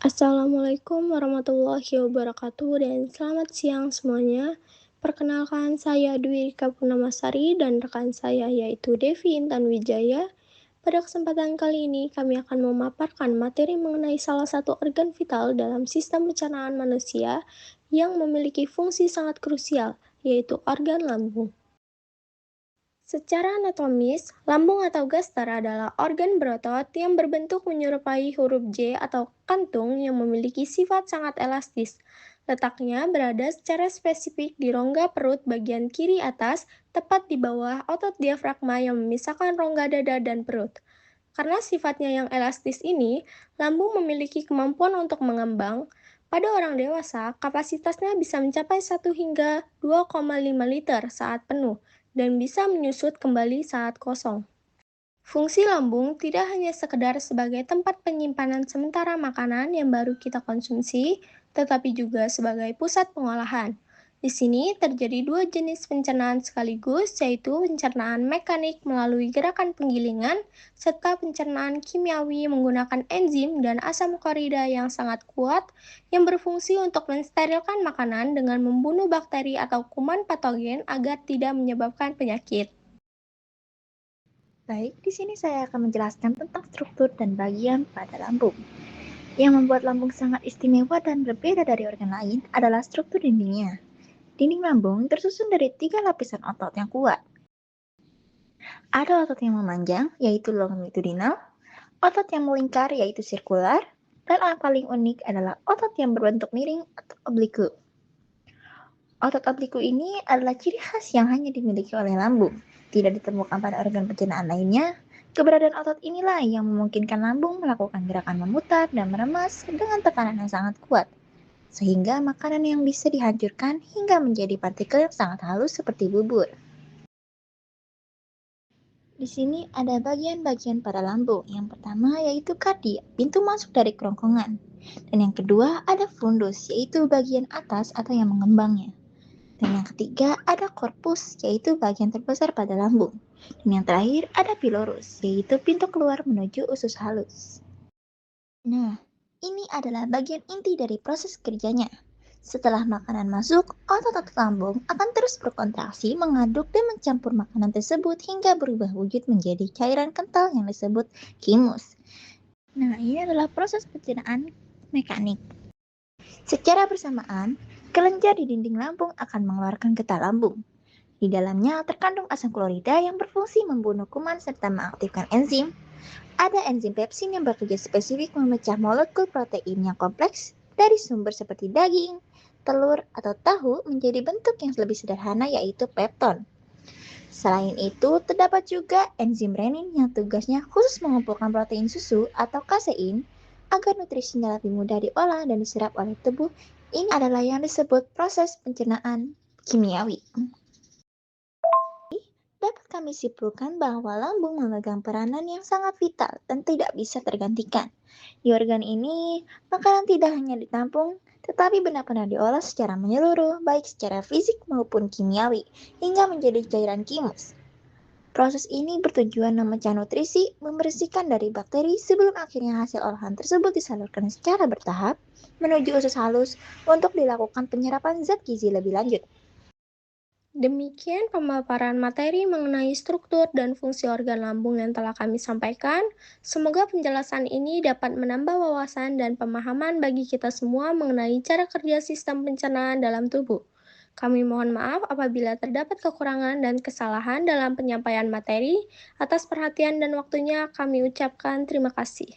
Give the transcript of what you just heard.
Assalamualaikum warahmatullahi wabarakatuh dan selamat siang semuanya. Perkenalkan saya Dwi Rika Purnamasari dan rekan saya yaitu Devi Intan Wijaya. Pada kesempatan kali ini kami akan memaparkan materi mengenai salah satu organ vital dalam sistem pencernaan manusia yang memiliki fungsi sangat krusial, yaitu organ lambung. Secara anatomis, lambung atau gaster adalah organ berotot yang berbentuk menyerupai huruf J atau kantung yang memiliki sifat sangat elastis. Letaknya berada secara spesifik di rongga perut bagian kiri atas, tepat di bawah otot diafragma yang memisahkan rongga dada dan perut. Karena sifatnya yang elastis ini, lambung memiliki kemampuan untuk mengembang. Pada orang dewasa, kapasitasnya bisa mencapai 1 hingga 2,5 liter saat penuh dan bisa menyusut kembali saat kosong. Fungsi lambung tidak hanya sekedar sebagai tempat penyimpanan sementara makanan yang baru kita konsumsi, tetapi juga sebagai pusat pengolahan. Di sini terjadi dua jenis pencernaan sekaligus, yaitu pencernaan mekanik melalui gerakan penggilingan, serta pencernaan kimiawi menggunakan enzim dan asam klorida yang sangat kuat yang berfungsi untuk mensterilkan makanan dengan membunuh bakteri atau kuman patogen agar tidak menyebabkan penyakit. Baik, di sini saya akan menjelaskan tentang struktur dan bagian pada lambung. Yang membuat lambung sangat istimewa dan berbeda dari organ lain adalah struktur dindingnya. Dinding lambung tersusun dari 3 lapisan otot yang kuat. Ada otot yang memanjang, yaitu longitudinal, otot yang melingkar, yaitu sirkular, dan yang paling unik adalah otot yang berbentuk miring atau obliku. Otot obliku ini adalah ciri khas yang hanya dimiliki oleh lambung. Tidak ditemukan pada organ pencernaan lainnya. Keberadaan otot inilah yang memungkinkan lambung melakukan gerakan memutar dan meremas dengan tekanan yang sangat kuat, sehingga makanan yang bisa dihancurkan hingga menjadi partikel yang sangat halus seperti bubur. Di sini ada bagian-bagian pada lambung. Yang pertama yaitu kardia, pintu masuk dari kerongkongan. Dan yang kedua ada fundus, yaitu bagian atas atau yang mengembangnya. Dan yang ketiga ada korpus, yaitu bagian terbesar pada lambung. Dan yang terakhir ada pilorus, yaitu pintu keluar menuju usus halus. Nah, ini adalah bagian inti dari proses kerjanya. Setelah makanan masuk, otot-otot lambung akan terus berkontraksi, mengaduk dan mencampur makanan tersebut hingga berubah wujud menjadi cairan kental yang disebut kimus. Nah, ini adalah proses pencernaan mekanik. Secara bersamaan, kelenjar di dinding lambung akan mengeluarkan getah lambung. Di dalamnya terkandung asam klorida yang berfungsi membunuh kuman serta mengaktifkan enzim. Ada enzim pepsin yang bekerja spesifik memecah molekul protein yang kompleks dari sumber seperti daging, telur, atau tahu menjadi bentuk yang lebih sederhana yaitu pepton. Selain itu, terdapat juga enzim renin yang tugasnya khusus mengumpulkan protein susu atau kasein agar nutrisinya lebih mudah diolah dan diserap oleh tubuh. Ini adalah yang disebut proses pencernaan kimiawi. Dapat kami simpulkan bahwa lambung memegang peranan yang sangat vital dan tidak bisa tergantikan. Di organ ini, makanan tidak hanya ditampung, tetapi benar-benar diolah secara menyeluruh, baik secara fisik maupun kimiawi, hingga menjadi cairan kimus. Proses ini bertujuan memecah nutrisi, membersihkan dari bakteri sebelum akhirnya hasil olahan tersebut disalurkan secara bertahap menuju usus halus untuk dilakukan penyerapan zat gizi lebih lanjut. Demikian pemaparan materi mengenai struktur dan fungsi organ lambung yang telah kami sampaikan. Semoga penjelasan ini dapat menambah wawasan dan pemahaman bagi kita semua mengenai cara kerja sistem pencernaan dalam tubuh. Kami mohon maaf apabila terdapat kekurangan dan kesalahan dalam penyampaian materi. Atas perhatian dan waktunya kami ucapkan terima kasih.